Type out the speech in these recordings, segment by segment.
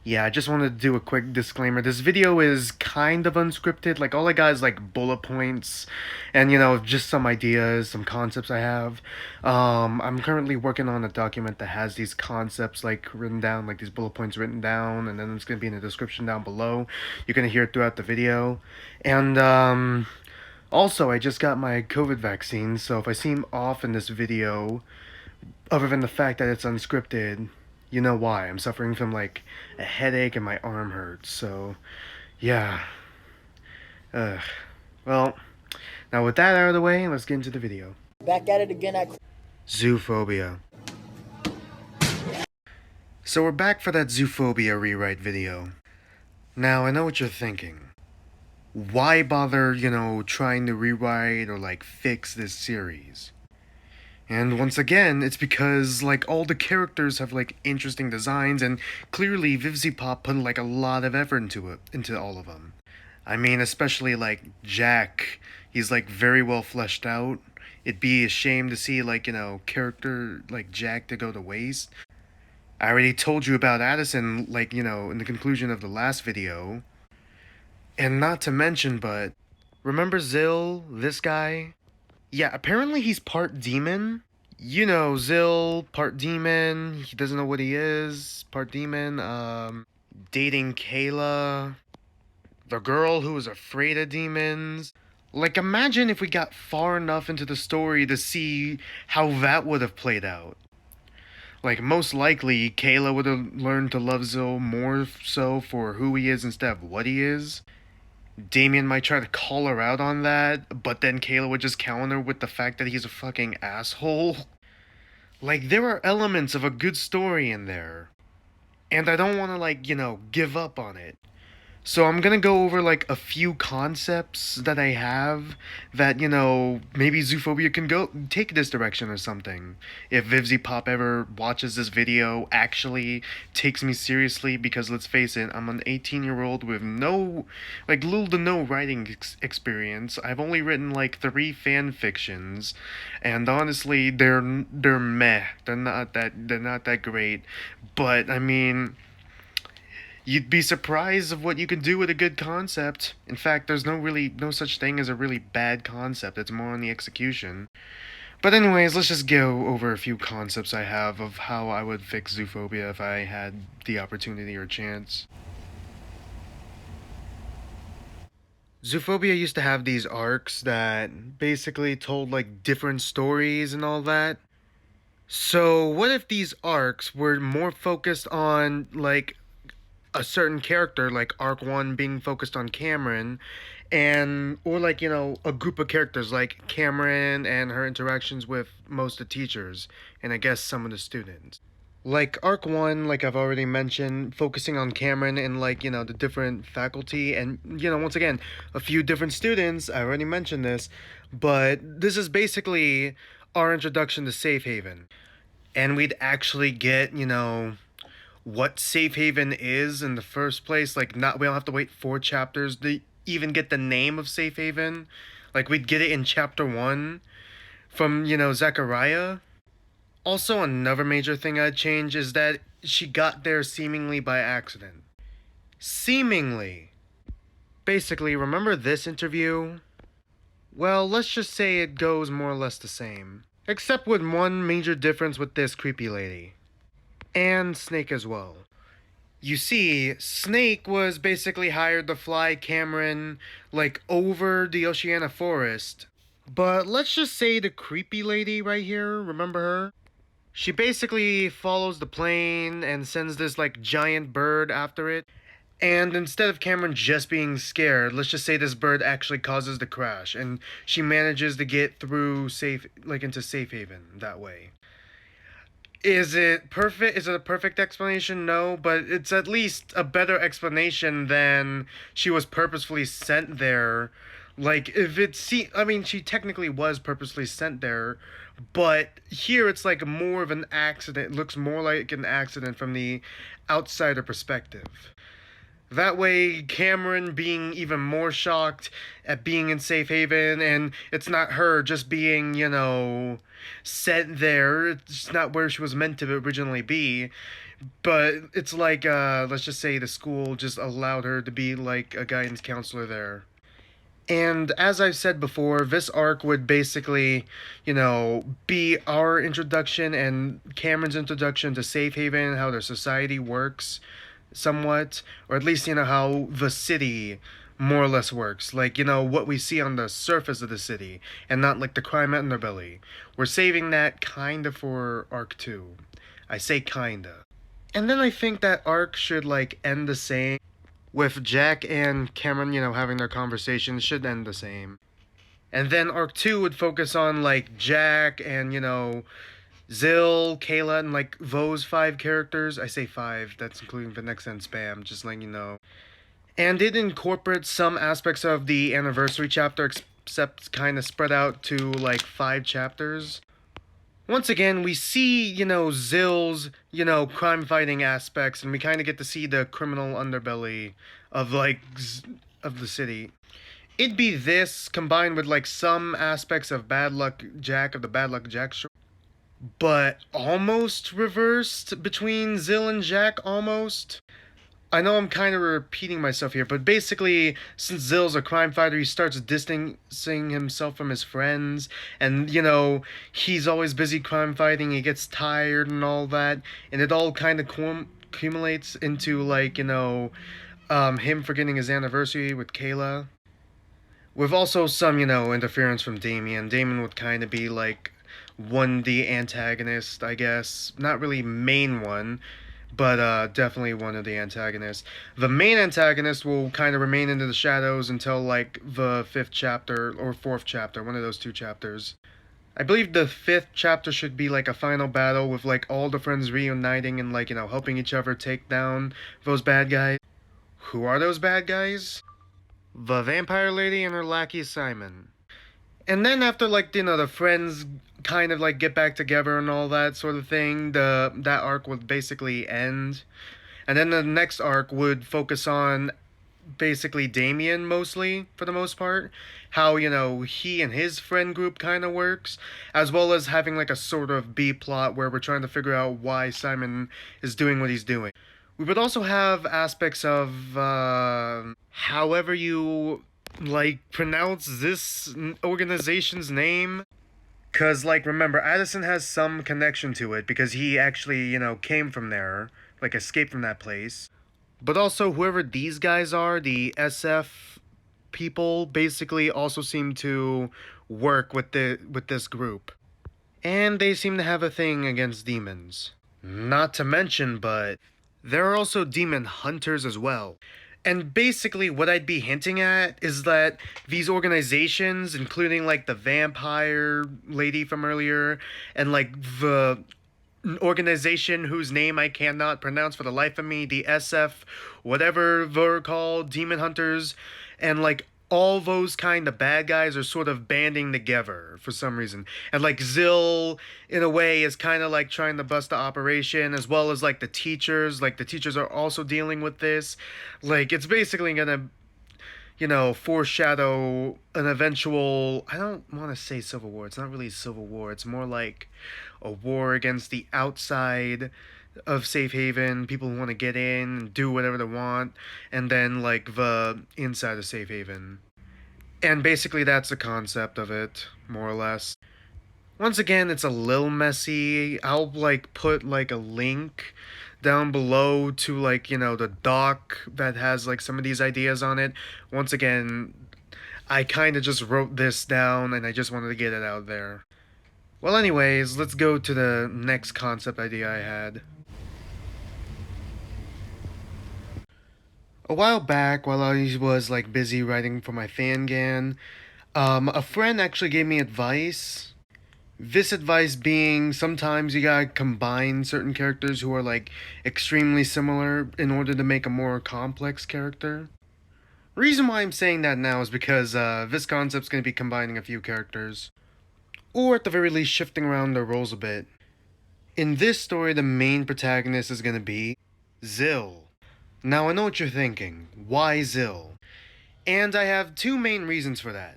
Yeah, I just wanted to do a quick disclaimer. This video is kind of unscripted. Like, all I got is like bullet points and, just some ideas, some concepts I have. I'm currently working on a document that has these concepts like written down, like these bullet points written down, and then it's going to be in the description down below. You're going to hear it throughout the video. And, also, I just got my COVID vaccine, so if I seem off in this video, other than the fact that it's unscripted, you know why. I'm suffering from like a headache and my arm hurts. So, yeah. Ugh. Well, now with that out of the way, let's get into the video. Back at it again at Zoophobia. So we're back for that Zoophobia rewrite video. Now, I know what you're thinking. Why bother, trying to rewrite or like fix this series? And once again, it's because, like, all the characters have, like, interesting designs, and clearly Vivziepop put, like, a lot of effort into all of them. I mean, especially, like, Jack. He's, like, very well fleshed out. It'd be a shame to see, like, character like Jack to go to waste. I already told you about Addison, like, in the conclusion of the last video. And not to mention, but, remember Zill, this guy? Yeah, apparently he's part demon. Zill, part demon. He doesn't know what he is. Part demon. Dating Kayla. The girl who was afraid of demons. Like, imagine if we got far enough into the story to see how that would have played out. Like, most likely, Kayla would have learned to love Zill more so for who he is instead of what he is. Damien might try to call her out on that, but then Kayla would just counter with the fact that he's a fucking asshole. Like, there are elements of a good story in there. And I don't want to, like, give up on it. So I'm gonna go over, like, a few concepts that I have that, maybe Zoophobia can go take this direction or something. If Vivziepop ever watches this video, actually takes me seriously, because let's face it, I'm an 18-year-old with no, like, little to no writing experience. I've only written, like, 3 fan fictions, and honestly, they're meh. They're not that great. But, I mean, you'd be surprised of what you can do with a good concept. In fact, there's no such thing as a really bad concept. It's more on the execution. But anyways, let's just go over a few concepts I have of how I would fix Zoophobia if I had the opportunity or chance. Zoophobia used to have these arcs that basically told like different stories and all that. So what if these arcs were more focused on like a certain character, like arc 1 being focused on Cameron, and or like a group of characters like Cameron and her interactions with most of the teachers and I guess some of the students. Like arc 1, like I've already mentioned, focusing on Cameron and like the different faculty, and once again a few different students. I already mentioned this, but this is basically our introduction to Safe Haven, and we'd actually get what Safe Haven is in the first place. Like, not we don't have to wait 4 chapters to even get the name of Safe Haven. Like, we'd get it in chapter 1 from Zachariah. Also, another major thing I'd change is that she got there seemingly by accident. Seemingly. Basically, remember this interview? Well, let's just say it goes more or less the same, except with one major difference with this creepy lady. And Snake as well. You see, Snake was basically hired to fly Cameron, like, over the Oceana Forest. But let's just say the creepy lady right here, remember her? She basically follows the plane and sends this, like, giant bird after it. And instead of Cameron just being scared, let's just say this bird actually causes the crash, and she manages to get through into Safe Haven that way. Is it perfect? Is it a perfect explanation? No, but it's at least a better explanation than she was purposefully sent there. Like, I mean, she technically was purposely sent there, but here it's like more of an accident. It looks more like an accident from the outsider perspective. That way, Cameron being even more shocked at being in Safe Haven, and it's not her just being, sent there. It's not where she was meant to originally be. But it's like, let's just say the school just allowed her to be like a guidance counselor there. And as I've said before, this arc would basically, be our introduction and Cameron's introduction to Safe Haven, how their society works somewhat, or at least, how the city more or less works. Like, what we see on the surface of the city, and not like the crime underbelly. We're saving that kinda for arc 2. I say kinda. And then I think that arc should, like, end the same with Jack and Cameron, having their conversation should end the same. And then arc 2 would focus on like Jack and, Zill, Kayla, and like those five characters. I say five, that's including Vanessa and Spam, just letting you know. And it incorporates some aspects of the anniversary chapter, except kind of spread out to like five chapters. Once again, we see, Zill's, crime fighting aspects, and we kind of get to see the criminal underbelly of like of the city. It'd be this combined with like some aspects of Bad Luck Jack of the Bad Luck Jack show, but almost reversed between Zill and Jack almost. I know I'm kind of repeating myself here, but basically, since Zill's a crime fighter, he starts distancing himself from his friends, and he's always busy crime fighting. He gets tired and all that, and it all kind of accumulates into like him forgetting his anniversary with Kayla, with also some interference from Damien. Damien would kind of be like the antagonist, I guess, not really main one, but definitely one of the antagonists. The main antagonist will kind of remain into the shadows until like the fifth chapter or fourth chapter, one of those two chapters. I believe the fifth chapter should be like a final battle with like all the friends reuniting and like helping each other take down those bad guys. Who are those bad guys? The vampire lady and her lackey Simon. And then after like the friends kind of like get back together and all that sort of thing, that arc would basically end. And then the next arc would focus on basically Damien mostly for the most part, how he and his friend group kind of works, as well as having like a sort of B plot where we're trying to figure out why Simon is doing what he's doing. We would also have aspects of however you like pronounce this organization's name. Cause like remember, Addison has some connection to it because he actually, came from there, like escaped from that place. But also whoever these guys are, the SF people basically also seem to work with this group. And they seem to have a thing against demons. Not to mention, but there are also demon hunters as well. And basically, what I'd be hinting at is that these organizations, including like the vampire lady from earlier, and like the organization whose name I cannot pronounce for the life of me, the SF, whatever they're called, demon hunters, and like all those kind of bad guys are sort of banding together for some reason. And like Zill, in a way, is kind of like trying to bust the operation, as well as like the teachers. Like the teachers are also dealing with this. Like it's basically gonna foreshadow an eventual. I don't want to say civil war. It's not really civil war. It's more like a war against the outside of Safe Haven. People who want to get in and do whatever they want, and then like the inside of Safe Haven. And basically, that's the concept of it, more or less. Once again, it's a little messy. I'll like put like a link down below to like the doc that has like some of these ideas on it. Once again, I kind of just wrote this down and I just wanted to get it out there. Well, anyways, let's go to the next concept idea I had. A while back, while I was like busy writing for my fangan, a friend actually gave me advice. This advice being sometimes you gotta combine certain characters who are like extremely similar in order to make a more complex character. Reason why I'm saying that now is because this concept's gonna be combining a few characters, or at the very least shifting around their roles a bit. In this story, the main protagonist is gonna be Zill. Now I know what you're thinking. Why Zill? And I have two main reasons for that.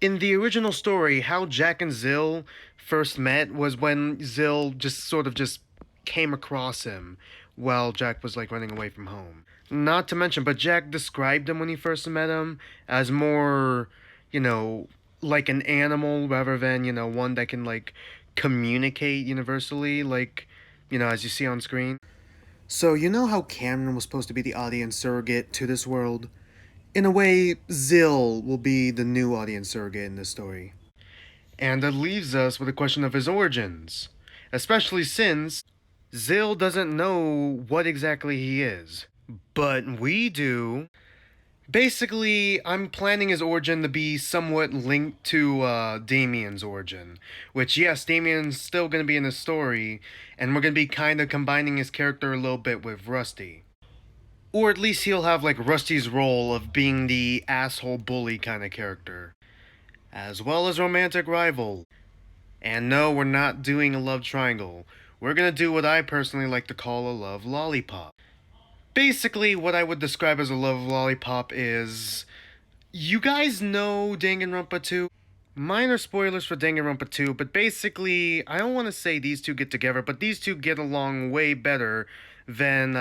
In the original story, how Jack and Zill first met was when Zill just sort of just came across him while Jack was like running away from home. Not to mention, but Jack described him when he first met him as more, you know, like an animal rather than, one that can like communicate universally, like, as you see on screen. So, you know how Cameron was supposed to be the audience surrogate to this world? In a way, Zill will be the new audience surrogate in this story. And that leaves us with a question of his origins, especially since Zill doesn't know what exactly he is. But we do. Basically, I'm planning his origin to be somewhat linked to Damien's origin. Which, yes, Damien's still going to be in the story, and we're going to be kind of combining his character a little bit with Rusty. Or at least he'll have like Rusty's role of being the asshole bully kind of character, as well as romantic rival. And no, we're not doing a love triangle. We're gonna do what I personally like to call a love lollipop. Basically, what I would describe as a love lollipop is. You guys know Danganronpa 2? Minor spoilers for Danganronpa 2, but basically, I don't want to say these two get together, but these two get along way better than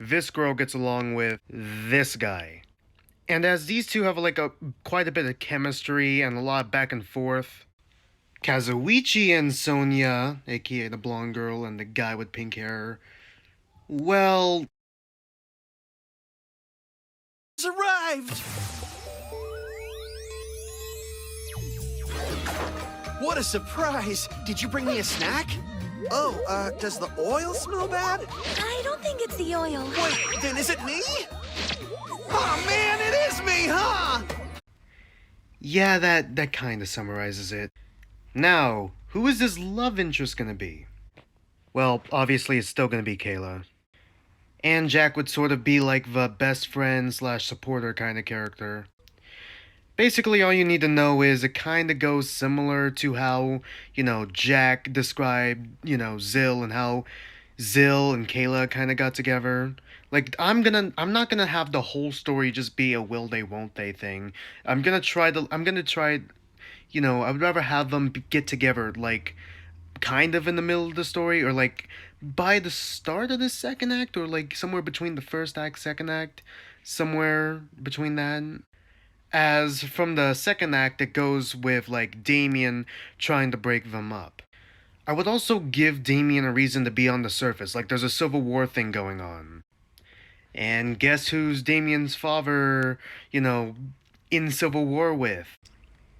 this girl gets along with this guy. And as these two have like a quite a bit of chemistry and a lot of back and forth, Kazuichi and Sonia, aka the blonde girl and the guy with pink hair, well, arrived! What a surprise! Did you bring me a snack? Oh, does the oil smell bad? I don't think it's the oil. Wait, then is it me? Oh man, it is me, huh? yeah, that kind of summarizes it. Now, who is this love interest gonna be? Well, obviously it's still gonna be Kayla. And Jack would sort of be like the best friend slash supporter kind of character. Basically, all you need to know is it kind of goes similar to how, Jack described, Zill and how Zill and Kayla kind of got together. Like, I'm not gonna have the whole story just be a will they, won't they thing. I'm gonna try, I would rather have them get together, like, kind of in the middle of the story, or like by the start of the second act, or like somewhere between the first act, second act, somewhere between that. As from the second act, it goes with like Damien trying to break them up. I would also give Damien a reason to be on the surface, like there's a civil war thing going on. And guess who's Damien's father, in civil war with?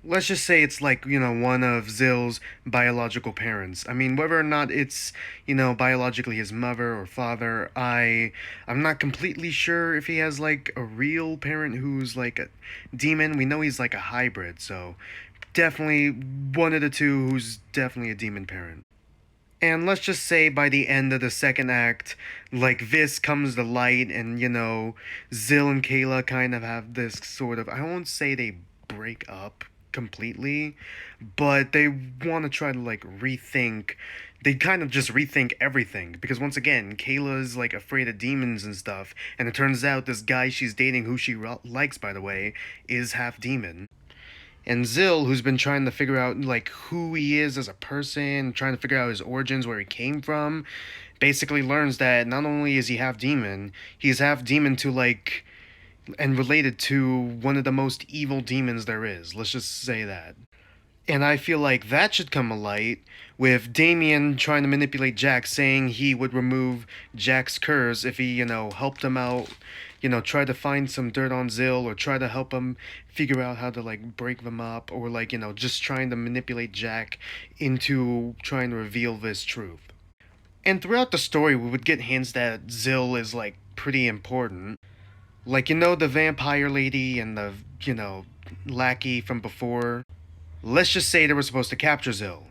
Let's just say it's like, one of Zill's biological parents. I mean, whether or not it's, biologically his mother or father, I'm not completely sure if he has like a real parent who's like a demon. We know he's like a hybrid, so definitely one of the two who's definitely a demon parent. And let's just say by the end of the second act, like this comes to light, and Zill and Kayla kind of have this sort of, I won't say they break up completely, but they want to try to like rethink. They kind of just rethink everything because once again, Kayla's like afraid of demons and stuff, and it turns out this guy she's dating, who she likes by the way, is half demon. And Zill, who's been trying to figure out like who he is as a person, trying to figure out his origins, where he came from, basically learns that not only is he half demon, he's half demon to like and related to one of the most evil demons there is. Let's just say that. And I feel like that should come alight with Damien trying to manipulate Jack, saying he would remove Jack's curse if he, helped him out, try to find some dirt on Zill, or try to help him figure out how to, like, break them up, or, like, just trying to manipulate Jack into trying to reveal this truth. And throughout the story, we would get hints that Zill is, like, pretty important. Like, the vampire lady and the, lackey from before. Let's just say they were supposed to capture Zill.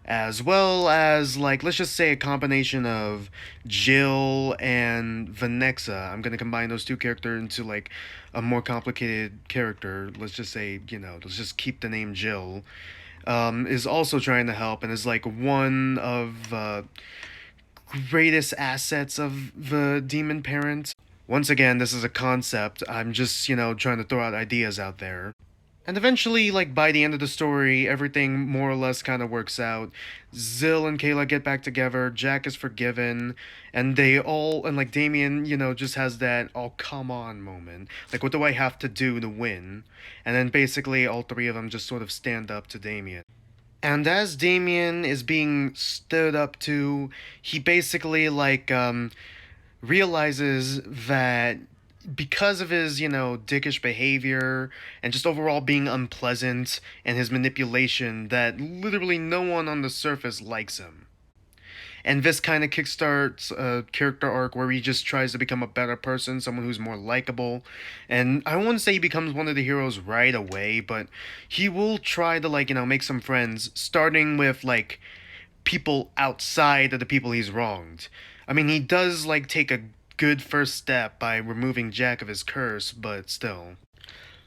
As well as, like, let's just say a combination of Jill and Vanexa. I'm gonna combine those two characters into, like, a more complicated character. Let's just say, let's just keep the name Jill. Is also trying to help and is, like, one of, greatest assets of the demon parent. Once again, this is a concept. I'm just, trying to throw out ideas out there. And eventually, like by the end of the story, everything more or less kind of works out. Zill and Kayla get back together, Jack is forgiven, and they all, and like Damien, just has that "oh come on" moment. Like, what do I have to do to win? And then basically all three of them just sort of stand up to Damien. And as Damien is being stood up to, he basically realizes that because of his, dickish behavior and just overall being unpleasant and his manipulation, that literally no one on the surface likes him. And this kind of kickstarts a character arc where he just tries to become a better person, someone who's more likable. And I won't say he becomes one of the heroes right away, but he will try to, make some friends, starting with, people outside of the people he's wronged. I mean, he does, take a good first step by removing Jack of his curse, but still.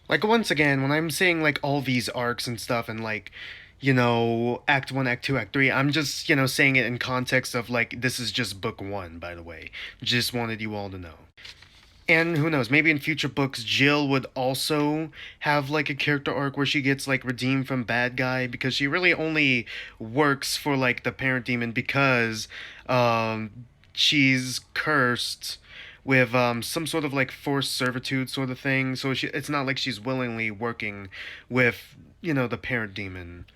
Like, once again, when I'm saying, all these arcs and stuff, and, Act 1, Act 2, Act 3, I'm just, saying it in context of, this is just book 1, by the way. Just wanted you all to know. And who knows, maybe in future books, Jill would also have a character arc where she gets redeemed from bad guy, because she really only works for the parent demon because she's cursed with some sort of forced servitude sort of thing. So it's not like she's willingly working with the parent demon.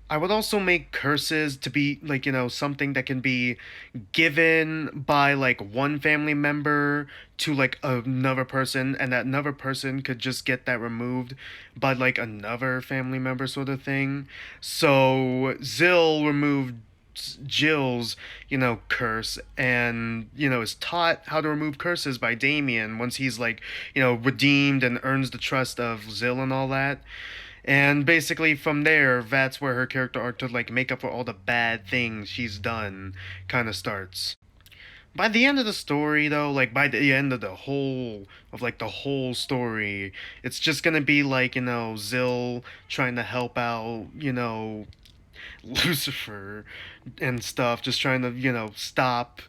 I would also make curses to be something that can be given by one family member to another person, and that another person could just get that removed by another family member sort of thing. So Zill removed Jill's, curse, and, is taught how to remove curses by Damien once he's redeemed and earns the trust of Zill and all that. And basically from there, that's where her character arc to make up for all the bad things she's done kind of starts. By the end of the story though, by the end of the whole story, it's just gonna be Zill trying to help out, Lucifer and stuff, just trying to, stop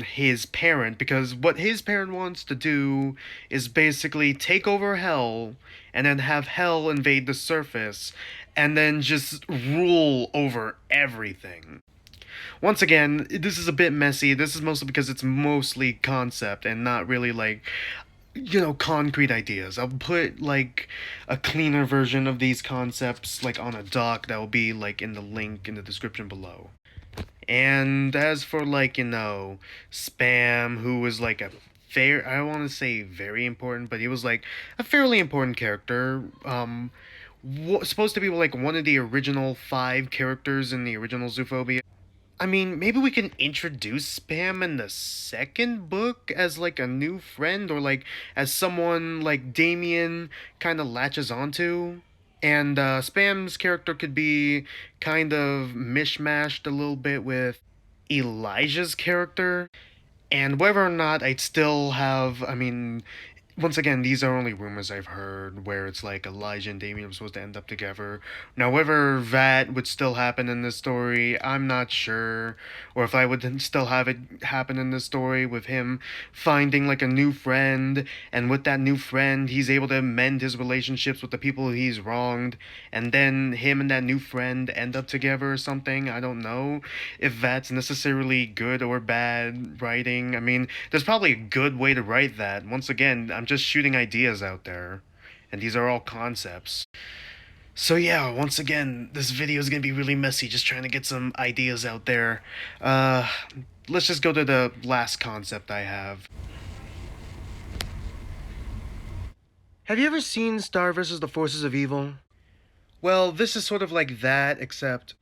his parent, because what his parent wants to do is basically take over hell and then have hell invade the surface and then just rule over everything. Once again, this is a bit messy. This is mostly because it's mostly concept and not really concrete ideas. I'll put a cleaner version of these concepts on a doc that will be in the link in the description below. And as for Spam, who was a fair, I don't want to say very important, but he was a fairly important character. Supposed to be one of the original 5 characters in the original Zoophobia. I mean, maybe we can introduce Spam in the second book as a new friend, or as someone Damien kind of latches onto. And Spam's character could be kind of mishmashed a little bit with Elijah's character. And whether or not I'd still have, I mean, once again, these are only rumors I've heard where it's Elijah and Damien are supposed to end up together. Now, whether that would still happen in this story, I'm not sure. Or if I would still have it happen in this story with him finding a new friend, and with that new friend, he's able to mend his relationships with the people he's wronged, and then him and that new friend end up together or something. I don't know if that's necessarily good or bad writing. I mean, there's probably a good way to write that. Once again, I'm just shooting ideas out there, and these are all concepts. So yeah, once again, this video is gonna be really messy, just trying to get some ideas out there. Let's just go to the last concept I have. Have you ever seen Star vs. the Forces of Evil? Well, this is sort of like that, except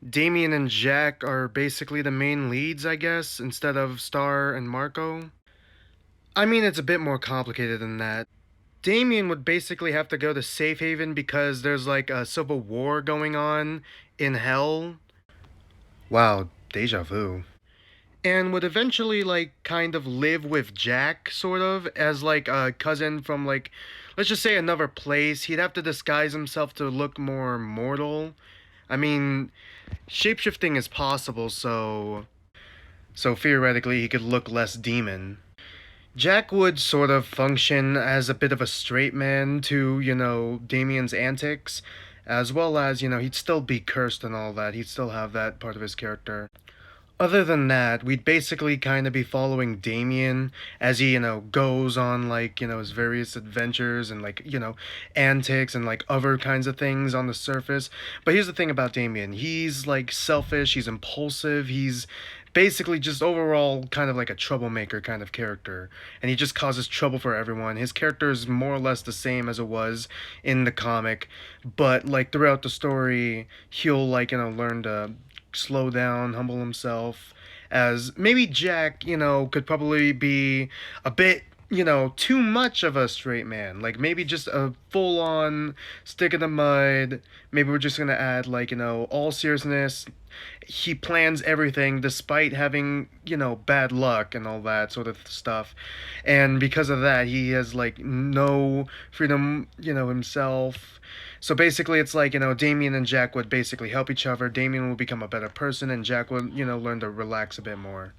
Damien and Jack are basically the main leads, I guess, instead of Star and Marco. I mean, it's a bit more complicated than that. Damien would basically have to go to Safe Haven because there's a civil war going on in hell. Wow, deja vu. And would eventually kind of live with Jack, sort of, as a cousin from let's just say another place. He'd have to disguise himself to look more mortal. I mean, shapeshifting is possible, so theoretically he could look less demon. Jack would sort of function as a bit of a straight man to, Damien's antics, as well as, he'd still be cursed and all that. He'd still have that part of his character. Other than that, we'd basically kind of be following Damien as he, goes on like, his various adventures and like, antics and like other kinds of things on the surface. But here's the thing about Damien. He's like selfish, he's impulsive, he's basically just overall kind of like a troublemaker kind of character. And he just causes trouble for everyone. His character is more or less the same as it was in the comic, but like throughout the story, he'll like, learn to slow down, humble himself, as maybe Jack, could probably be a bit, too much of a straight man. Like maybe just a full on stick in the mud. Maybe we're just gonna add like, all seriousness. He plans everything despite having, bad luck and all that sort of stuff. And because of that, he has like no freedom, himself. So basically, it's like, Damien and Jack would basically help each other. Damien will become a better person, and Jack would, learn to relax a bit more.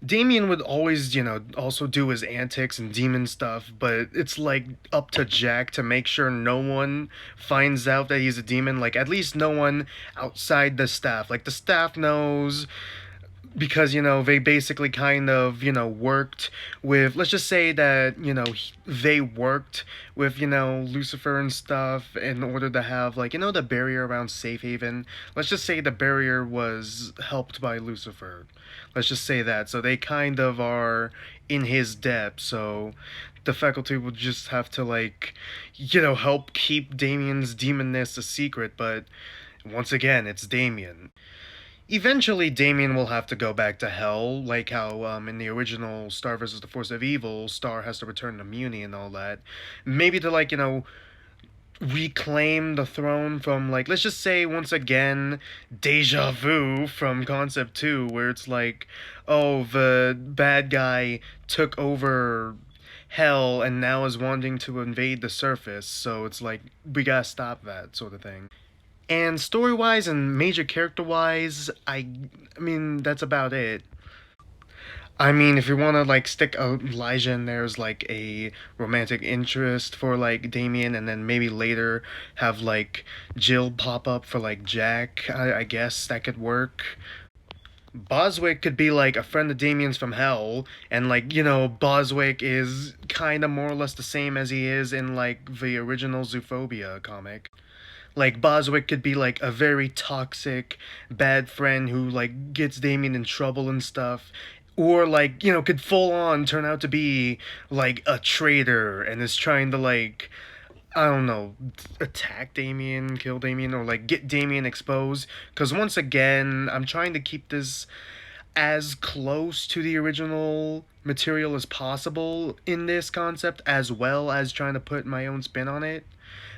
Damien would always, also do his antics and demon stuff, but it's like up to Jack to make sure no one finds out that he's a demon. Like, at least no one outside the staff. Like, the staff knows because they basically kind of worked with, let's just say that they worked with Lucifer and stuff in order to have like the barrier around safe haven. Let's just say the barrier was helped by Lucifer. Let's just say that, so they kind of are in his debt. So the faculty will just have to like help keep Damien's demonness a secret. But once again, it's Damien. Eventually, Damien will have to go back to hell, like how in the original Star versus the Force of Evil, Star has to return to Muni and all that. Maybe to like reclaim the throne from like, let's just say once again deja vu from Concept 2, where it's like, oh, the bad guy took over hell and now is wanting to invade the surface, so it's like we gotta stop that sort of thing. And story wise and major character wise, I mean that's about it. I mean, if you want to like stick Elijah in there as like a romantic interest for like Damien, and then maybe later have like Jill pop up for like Jack, I guess that could work. Boswick could be like a friend of Damien's from hell, and like Boswick is kind of more or less the same as he is in like the original Zoophobia comic. Like Boswick could be like a very toxic, bad friend who like gets Damien in trouble and stuff. Or like, could full on turn out to be like a traitor and is trying to like I don't know, attack Damien, kill Damien, or like get Damien exposed. Because once again, I'm trying to keep this as close to the original material as possible in this concept, as well as trying to put my own spin on it.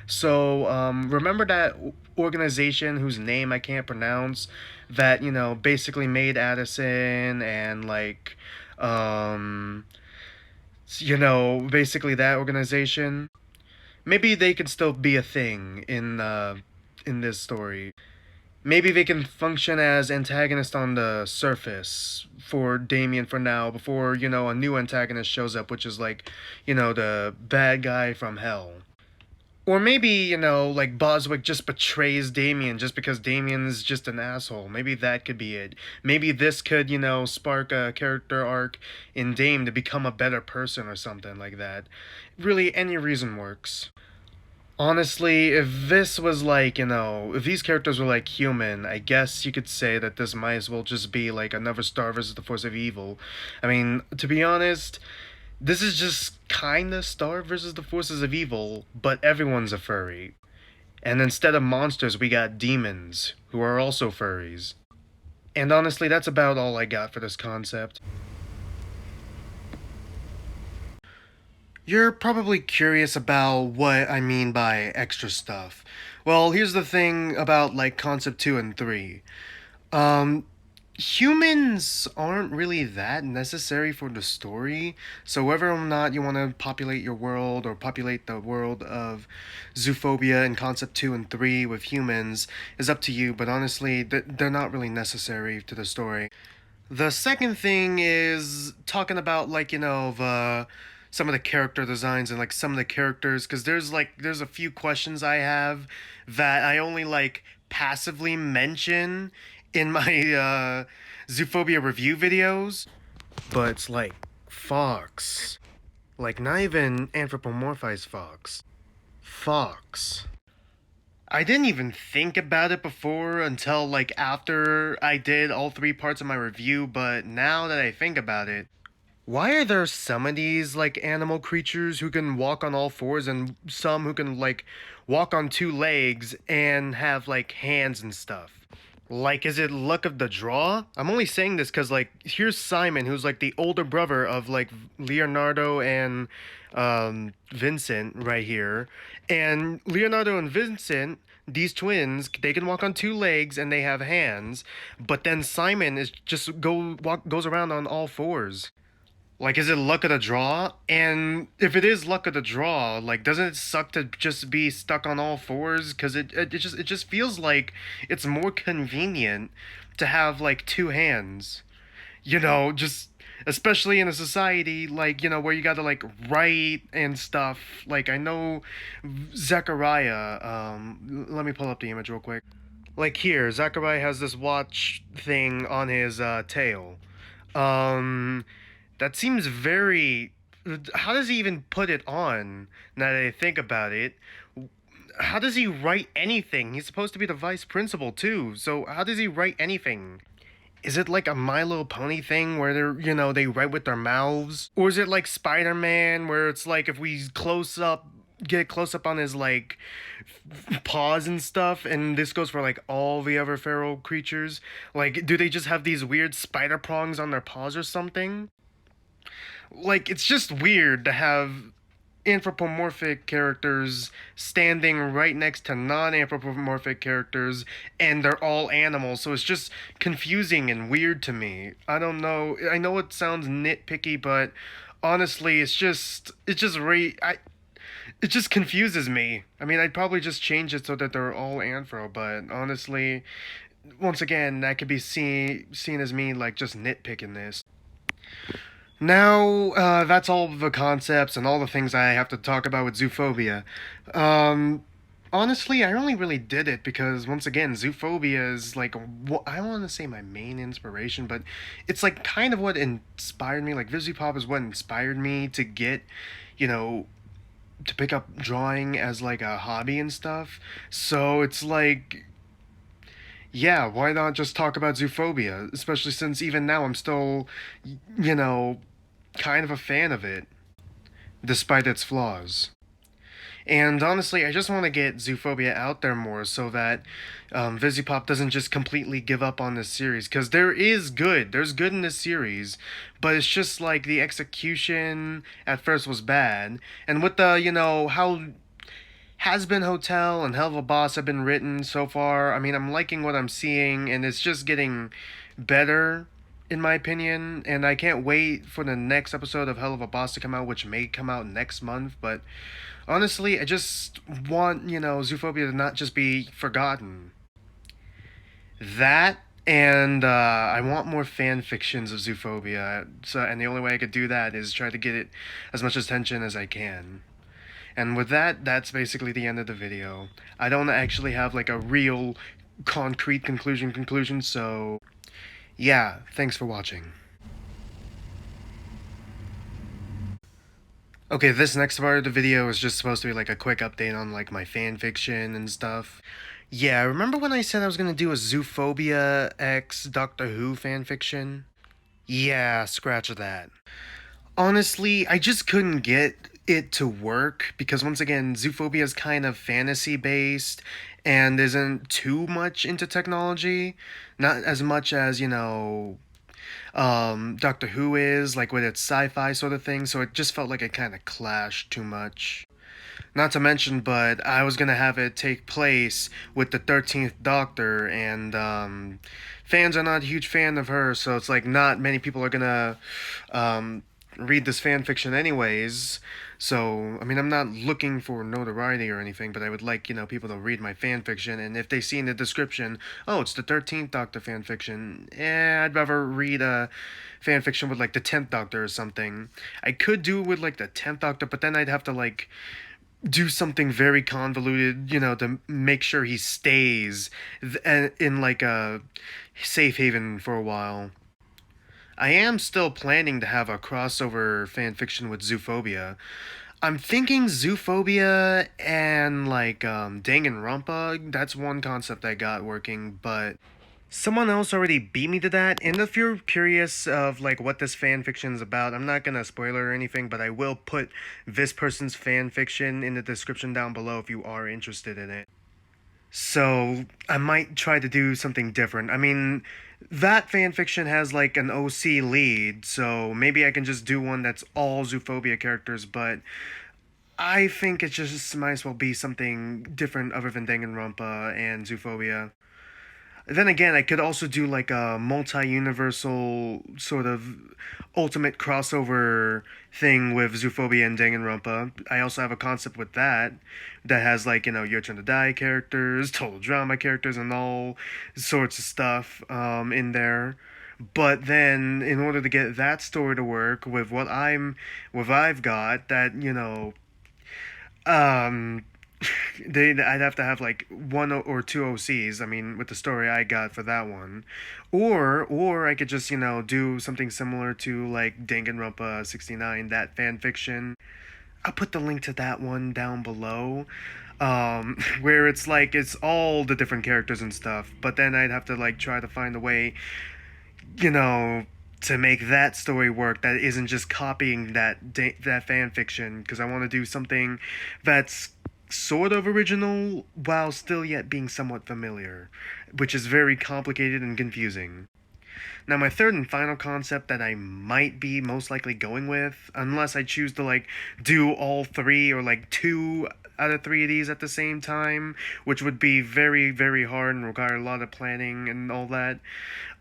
So remember that organization whose name I can't pronounce that basically made Addison and like basically that organization. Maybe they could still be a thing in this story. Maybe they can function as antagonists on the surface for Damien for now before a new antagonist shows up, which is like the bad guy from hell. Or maybe, like Boswick just betrays Damien just because Damien's just an asshole. Maybe that could be it. Maybe this could, spark a character arc in Dame to become a better person or something like that. Really, any reason works. Honestly, if this was like, if these characters were like human, I guess you could say that this might as well just be like another Star versus the Force of Evil. I mean, to be honest, this is just kinda Star versus the Forces of Evil, but everyone's a furry. And instead of monsters, we got demons, who are also furries. And honestly, that's about all I got for this concept. You're probably curious about what I mean by extra stuff. Well, here's the thing about like concept 2 and 3. Um Humans aren't really that necessary for the story. So whether or not you want to populate your world or populate the world of Zoophobia in concept 2 and 3 with humans is up to you, but honestly, they're not really necessary to the story. The second thing is talking about the some of the character designs and like some of the characters because there's a few questions I have that I only like passively mention in my Zoophobia review videos, but it's like fox, like not even anthropomorphized fox, fox. I didn't even think about it before until like after I did all three parts of my review, but now that I think about it, why are there some of these like animal creatures who can walk on all fours and some who can like walk on two legs and have like hands and stuff? Like, is it luck of the draw? I'm only saying this because, like, here's Simon, who's like the older brother of like Leonardo and Vincent right here. And Leonardo and Vincent, these twins, they can walk on two legs and they have hands. But then Simon is just goes around on all fours. Like, is it luck of the draw? And if it is luck of the draw, like, doesn't it suck to just be stuck on all fours? Because it just feels like it's more convenient to have like two hands. Just especially in a society like where you gotta like write and stuff. Like I know Zechariah. Let me pull up the image real quick. Like here, Zechariah has this watch thing on his tail. Um, that seems very. How does he even put it on? Now that I think about it, how does he write anything? He's supposed to be the vice principal too. So how does he write anything? Is it like a My Little Pony thing where they write with their mouths? Or is it like Spider-Man where it's like if we get close up on his like paws and stuff, and this goes for like all the other feral creatures? Like, do they just have these weird spider prongs on their paws or something? Like, it's just weird to have anthropomorphic characters standing right next to non-anthropomorphic characters and they're all animals, so it's just confusing and weird to me. I don't know, I know it sounds nitpicky, but honestly it just confuses me. I mean, I'd probably just change it so that they're all anthro, but honestly, once again, that could be seen as me like just nitpicking this. Now, that's all the concepts and all the things I have to talk about with Zoophobia. Um, Honestly, I only really did it because, once again, Zoophobia is like, I don't want to say my main inspiration, but it's like kind of what inspired me. Like, Pop is what inspired me to get, you know, to pick up drawing as like a hobby and stuff. So it's like, yeah, why not just talk about Zoophobia? Especially since even now I'm still, you know, kind of a fan of it, despite its flaws. And honestly, I just want to get Zoophobia out there more so that Visipop doesn't just completely give up on this series. Because there's good in this series, but it's just like the execution at first was bad. And with how Has Been Hotel and Hell of a Boss have been written so far, I mean, I'm liking what I'm seeing, and it's just getting better in my opinion, and I can't wait for the next episode of Hell of a Boss to come out, which may come out next month. But honestly, I just want, Zoophobia to not just be forgotten. That, and I want more fan fictions of Zoophobia. So, and the only way I could do that is try to get it as much attention as I can. And with that, that's basically the end of the video. I don't actually have like a real concrete conclusion, so yeah, thanks for watching. Okay, this next part of the video is just supposed to be like a quick update on like my fan fiction and stuff. Yeah, remember when I said I was gonna do a Zoophobia X Doctor Who fan fiction? Yeah, scratch that. Honestly, I just couldn't get it to work because once again, Zoophobia is kind of fantasy based and isn't too much into technology. Not as much as, Doctor Who is, like with its sci-fi sort of thing, so it just felt like it kind of clashed too much. Not to mention, but I was gonna have it take place with the 13th Doctor, and fans are not a huge fan of her, so it's like not many people are gonna read this fan fiction anyways. So, I mean, I'm not looking for notoriety or anything, but I would like, people to read my fan fiction. And if they see in the description, oh, it's the 13th Doctor fan fiction, I'd rather read a fan fiction with like the 10th Doctor or something. I could do it with like the 10th Doctor, but then I'd have to like do something very convoluted, to make sure he stays in like a safe haven for a while. I am still planning to have a crossover fanfiction with Zoophobia. I'm thinking Zoophobia and like Danganronpa. That's one concept I got working, but someone else already beat me to that. And if you're curious of like what this fanfiction is about, I'm not gonna spoiler or anything, but I will put this person's fanfiction in the description down below if you are interested in it. So I might try to do something different. I mean, that fanfiction has like an OC lead, so maybe I can just do one that's all Zoophobia characters, but I think it just might as well be something different other than Danganronpa and Zoophobia. Then again, I could also do like a multi-universal sort of ultimate crossover thing with Zoophobia and Danganronpa. I also have a concept with that has like, Your Turn to Die characters, total drama characters, and all sorts of stuff in there. But then, in order to get that story to work with what I've got, that um, I'd have to have like one or two OCs. I mean, with the story I got for that one, or I could just do something similar to like Danganronpa 69, that fan fiction. I'll put the link to that one down below. Where it's like it's all the different characters and stuff, but then I'd have to like try to find a way, you know, to make that story work that isn't just copying that fan fiction, because I want to do something that's sort of original while still yet being somewhat familiar, which is very complicated and confusing. Now, my third and final concept that I might be most likely going with, unless I choose to like do all three or like two out of three of these at the same time, which would be very, very hard and require a lot of planning and all that,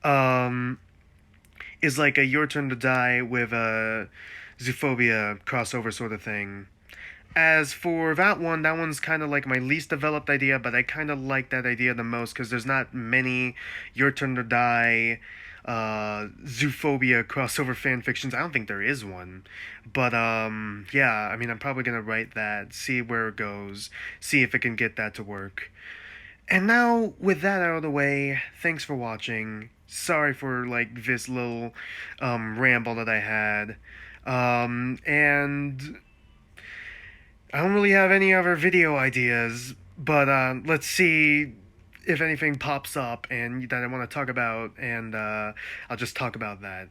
um, is like a Your Turn to Die with a Zoophobia crossover sort of thing. As for that one's kind of like my least developed idea, but I kind of like that idea the most because there's not many Your Turn to Die Zoophobia crossover fan fictions. I don't think there is one. But yeah, I mean, I'm probably going to write that, see where it goes, see if it can get that to work. And now, with that out of the way, thanks for watching. Sorry for, like, this little ramble that I had. And I don't really have any other video ideas, but let's see if anything pops up and that I want to talk about, and I'll just talk about that.